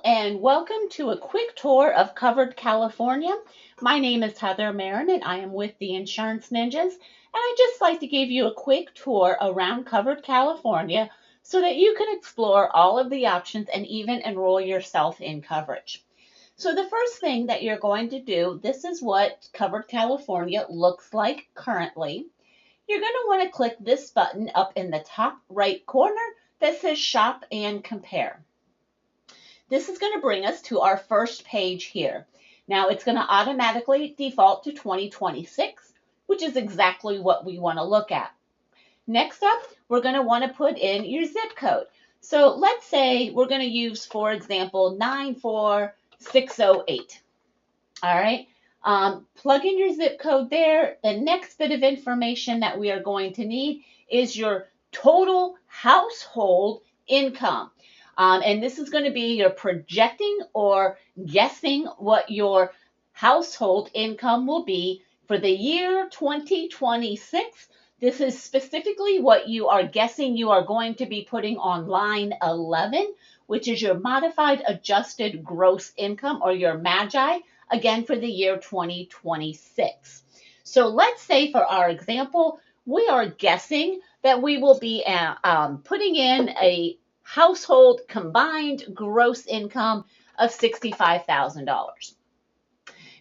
and welcome to a quick tour of Covered California. My name is Heather Marin and I am with the Insurance Ninjas, and I'd just like to give you a quick tour around Covered California so that you can explore all of the options and even enroll yourself in coverage. So the first thing that you're going to do, this is what Covered California looks like currently. You're going to want to click this button up in the top right corner that says Shop and Compare. This is going to bring us to our first page here. Now it's going to automatically default to 2026, which is exactly what we want to look at. Next up, we're going to want to put in your zip code. So let's say we're going to use, for example, 94608. All right. Plug in your zip code there. The next bit of information that we are going to need is your total household income. And this is going to be your projecting or guessing what your household income will be for the year 2026. This is specifically what you are guessing you are going to be putting on line 11, which is your modified adjusted gross income, or your MAGI, again for the year 2026. So let's say for our example, we are guessing that we will be putting in a household combined gross income of $65,000.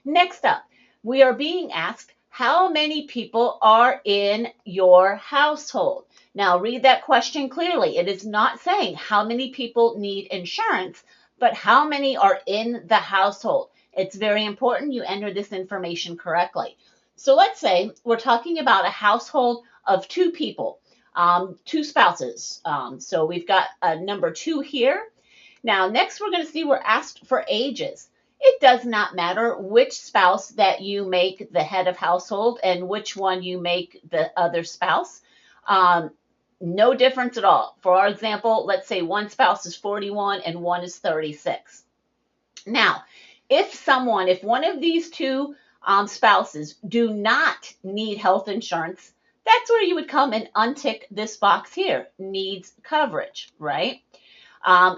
Next up, we are being asked how many people are in your household. Now read that question clearly. It is not saying how many people need insurance, but how many are in the household. It's very important you enter this information correctly. So let's say we're talking about a household of two people. Two spouses. So we've got number 2 here. Now, next we're going to see we're asked for ages. It does not matter which spouse that you make the head of household and which one you make the other spouse. No difference at all. For our example, let's say one spouse is 41 and one is 36. Now, if one of these two spouses do not need health insurance, that's where you would come and untick this box here, needs coverage, right?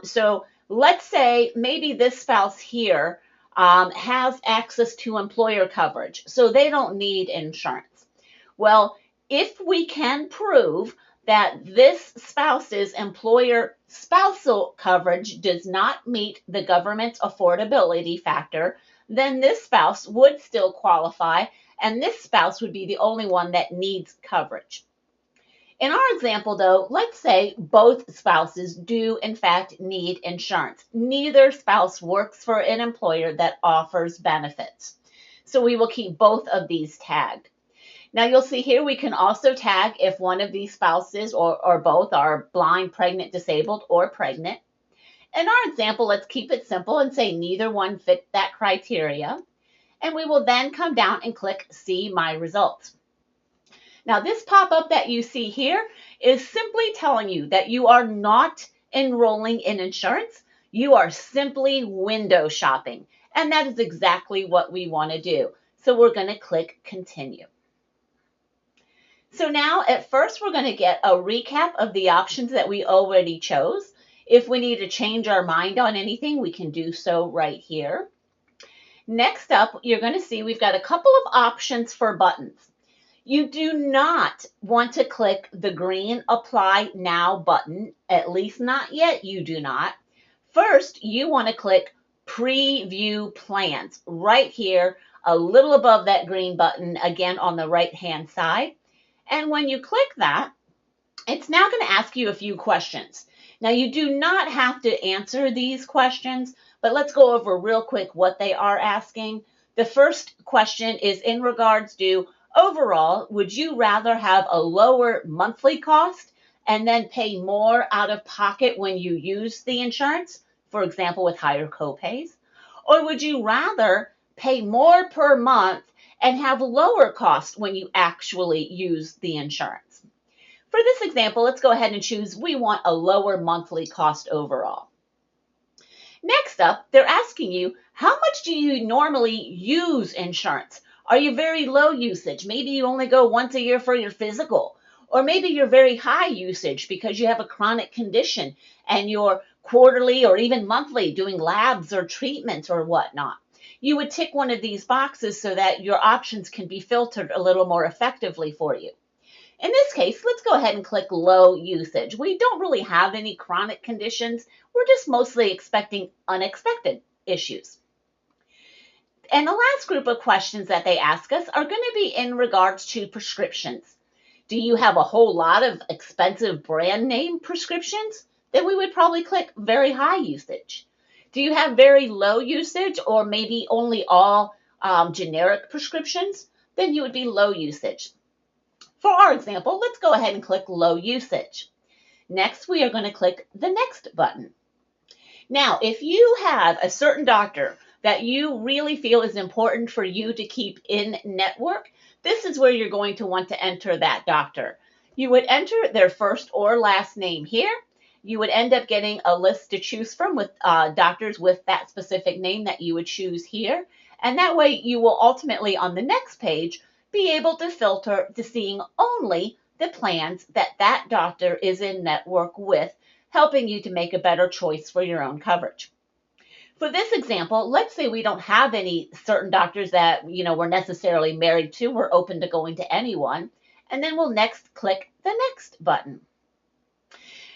So let's say maybe this spouse here has access to employer coverage, so they don't need insurance. Well, if we can prove that this spouse's employer spousal coverage does not meet the government's affordability factor, then this spouse would still qualify, and this spouse would be the only one that needs coverage. In our example, though, let's say both spouses do, in fact, need insurance. Neither spouse works for an employer that offers benefits. So we will keep both of these tagged. Now you'll see here we can also tag if one of these spouses or both are blind, pregnant, disabled, or pregnant. In our example, let's keep it simple and say neither one fit that criteria. And we will then come down and click See My Results. Now this pop-up that you see here is simply telling you that you are not enrolling in insurance. You are simply window shopping. And that is exactly what we want to do. So we're going to click Continue. So now at first we're going to get a recap of the options that we already chose. If we need to change our mind on anything, we can do so right here. Next up, you're going to see we've got a couple of options for buttons. You do not want to click the green Apply Now button, at least not yet, you do not. First, you want to click Preview Plans right here, a little above that green button, again on the right-hand side. And when you click that, it's now going to ask you a few questions. Now, you do not have to answer these questions, but let's go over real quick what they are asking. The first question is in regards to overall, would you rather have a lower monthly cost and then pay more out of pocket when you use the insurance, for example, with higher copays? Or would you rather pay more per month and have lower cost when you actually use the insurance? For this example, let's go ahead and choose we want a lower monthly cost overall. Next up, they're asking you, how much do you normally use insurance? Are you very low usage? Maybe you only go once a year for your physical. Or maybe you're very high usage because you have a chronic condition and your quarterly or even monthly doing labs or treatments or whatnot. You would tick one of these boxes so that your options can be filtered a little more effectively for you. In this case, let's go ahead and click low usage. We don't really have any chronic conditions. We're just mostly expecting unexpected issues. And the last group of questions that they ask us are going to be in regards to prescriptions. Do you have a whole lot of expensive brand name prescriptions? Then we would probably click very high usage. Do you have very low usage or maybe only all generic prescriptions? Then you would be low usage. For our example, let's go ahead and click low usage. Next, we are going to click the next button. Now, if you have a certain doctor that you really feel is important for you to keep in network, this is where you're going to want to enter that doctor. You would enter their first or last name here. You would end up getting a list to choose from with doctors with that specific name that you would choose here. And that way you will ultimately on the next page be able to filter to seeing only the plans that that doctor is in network with, helping you to make a better choice for your own coverage. For this example, let's say we don't have any certain doctors that we're necessarily married to. We're open to going to anyone. And then we'll next click the next button.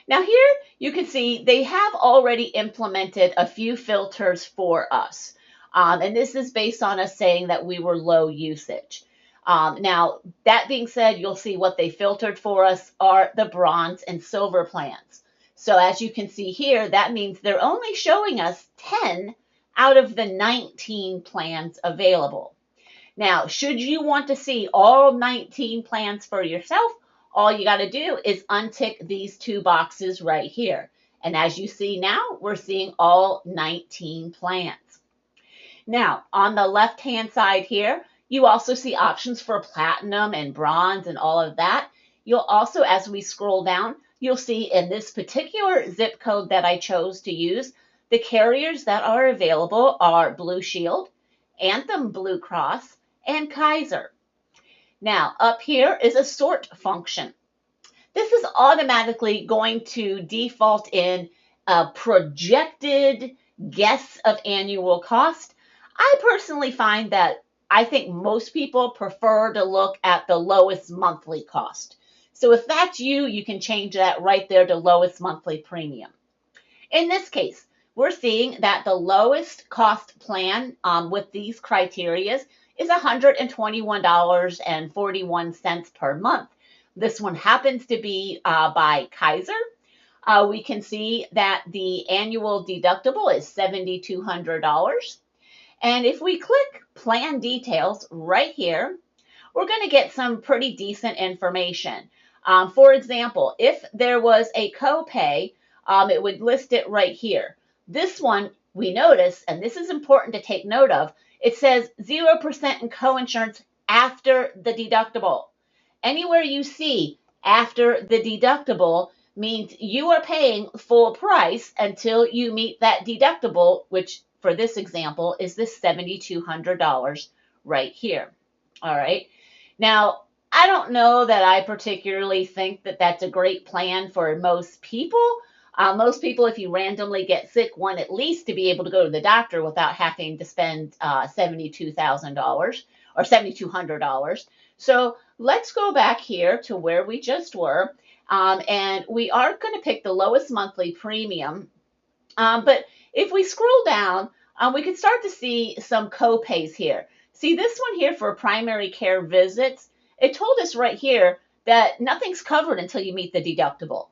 Now here you can see they have already implemented a few filters for us. And this is based on us saying that we were low usage. Now, that being said, you'll see what they filtered for us are the bronze and silver plans. So as you can see here, that means they're only showing us 10 out of the 19 plans available. Now, should you want to see all 19 plans for yourself, all you got to do is untick these two boxes right here. And as you see now, we're seeing all 19 plans. Now, on the left-hand side here, you also see options for platinum and bronze and all of that. You'll also, as we scroll down, you'll see in this particular zip code that I chose to use, the carriers that are available are Blue Shield, Anthem Blue Cross, and Kaiser. Now, up here is a sort function. This is automatically going to default in a projected guess of annual cost. I personally find that I think most people prefer to look at the lowest monthly cost. So if that's you, you can change that right there to lowest monthly premium. In this case, we're seeing that the lowest cost plan with these criteria is $121.41 per month. This one happens to be by Kaiser. We can see that the annual deductible is $7,200. And if we click plan details right here, we're going to get some pretty decent information. For example, if there was a copay, it would list it right here. This one, we notice, and this is important to take note of, it says 0% in coinsurance after the deductible. Anywhere you see after the deductible means you are paying full price until you meet that deductible, which for this example is this $7,200 right here. All right. Now, I don't know that I particularly think that that's a great plan for most people. Most people, if you randomly get sick, want at least to be able to go to the doctor without having to spend $72,000 or $7,200. So let's go back here to where we just were. And we are going to pick the lowest monthly premium. But if we scroll down, we can start to see some co-pays here. See this one here for primary care visits, it told us right here that nothing's covered until you meet the deductible.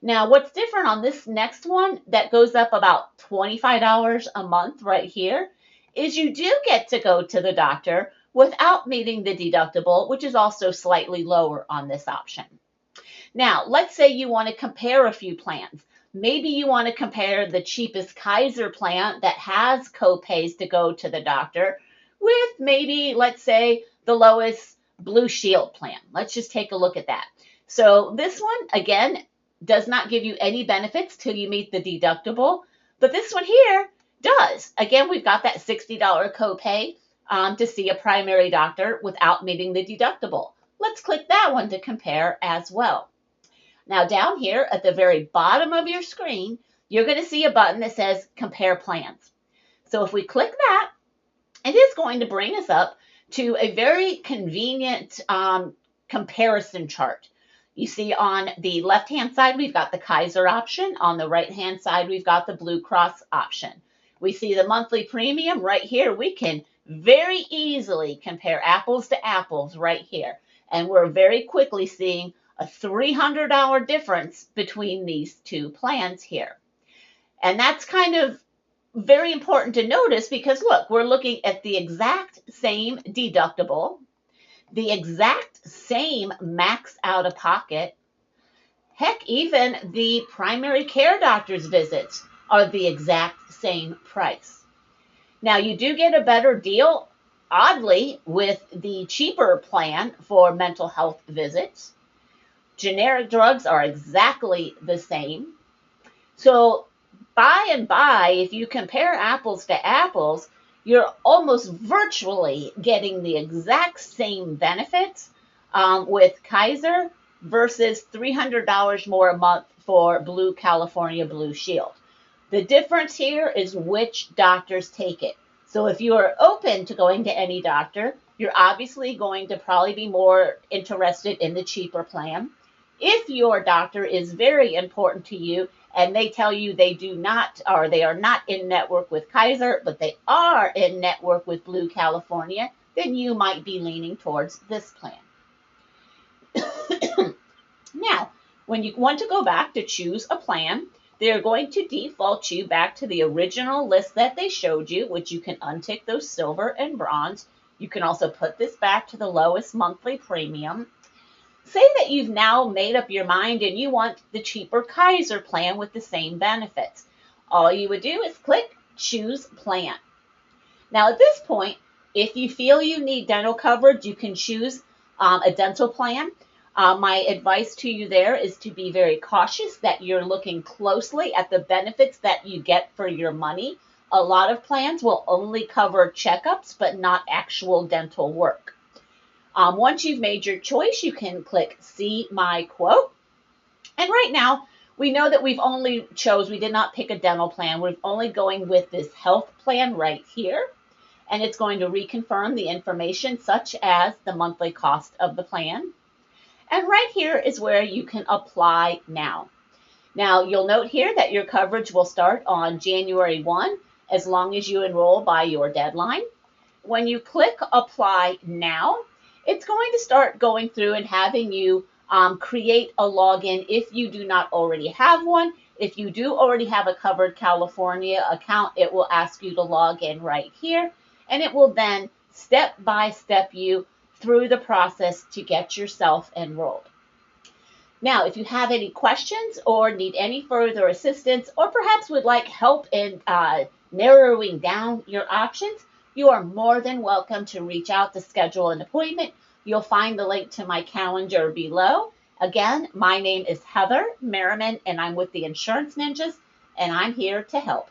Now, what's different on this next one that goes up about $25 a month right here is you do get to go to the doctor without meeting the deductible, which is also slightly lower on this option. Now, let's say you want to compare a few plans. Maybe you want to compare the cheapest Kaiser plan that has co-pays to go to the doctor with maybe, let's say, the lowest Blue Shield plan. Let's just take a look at that. So this one, again, does not give you any benefits till you meet the deductible, but this one here does. Again, we've got that $60 copay to see a primary doctor without meeting the deductible. Let's click that one to compare as well. Now down here at the very bottom of your screen, you're going to see a button that says Compare Plans. So if we click that, it is going to bring us up to a very convenient comparison chart. You see on the left-hand side, we've got the Kaiser option. On the right-hand side, we've got the Blue Cross option. We see the monthly premium right here. We can very easily compare apples to apples right here. And we're very quickly seeing a $300 difference between these two plans here. And that's kind of very important to notice because look, we're looking at the exact same deductible, the exact same max out of pocket. Heck, even the primary care doctor's visits are the exact same price. Now, you do get a better deal, oddly, with the cheaper plan for mental health visits. Generic drugs are exactly the same. So by and by, if you compare apples to apples, you're almost virtually getting the exact same benefits with Kaiser versus $300 more a month for Blue California Blue Shield. The difference here is which doctors take it. So if you are open to going to any doctor, you're obviously going to probably be more interested in the cheaper plan. If your doctor is very important to you and they tell you they do not, or they are not in network with Kaiser, but they are in network with Blue California, then you might be leaning towards this plan. Now, when you want to go back to choose a plan, they're going to default you back to the original list that they showed you, which you can untick those silver and bronze. You can also put this back to the lowest monthly premium. Say that you've now made up your mind and you want the cheaper Kaiser plan with the same benefits. All you would do is click Choose Plan. Now at this point, if you feel you need dental coverage, you can choose a dental plan. My advice to you there is to be very cautious that you're looking closely at the benefits that you get for your money. A lot of plans will only cover checkups, but not actual dental work. Once you've made your choice, you can click See My Quote. And right now, we know that we did not pick a dental plan. We're only going with this health plan right here. And it's going to reconfirm the information such as the monthly cost of the plan. And right here is where you can apply now. Now, you'll note here that your coverage will start on January 1, as long as you enroll by your deadline. When you click Apply Now, it's going to start going through and having you create a login if you do not already have one. If you do already have a Covered California account, it will ask you to log in right here, and it will then step by step you through the process to get yourself enrolled. Now, if you have any questions or need any further assistance, or perhaps would like help in narrowing down your options, you are more than welcome to reach out to schedule an appointment. You'll find the link to my calendar below. Again, my name is Heather Merriman, and I'm with the Insurance Ninjas, and I'm here to help.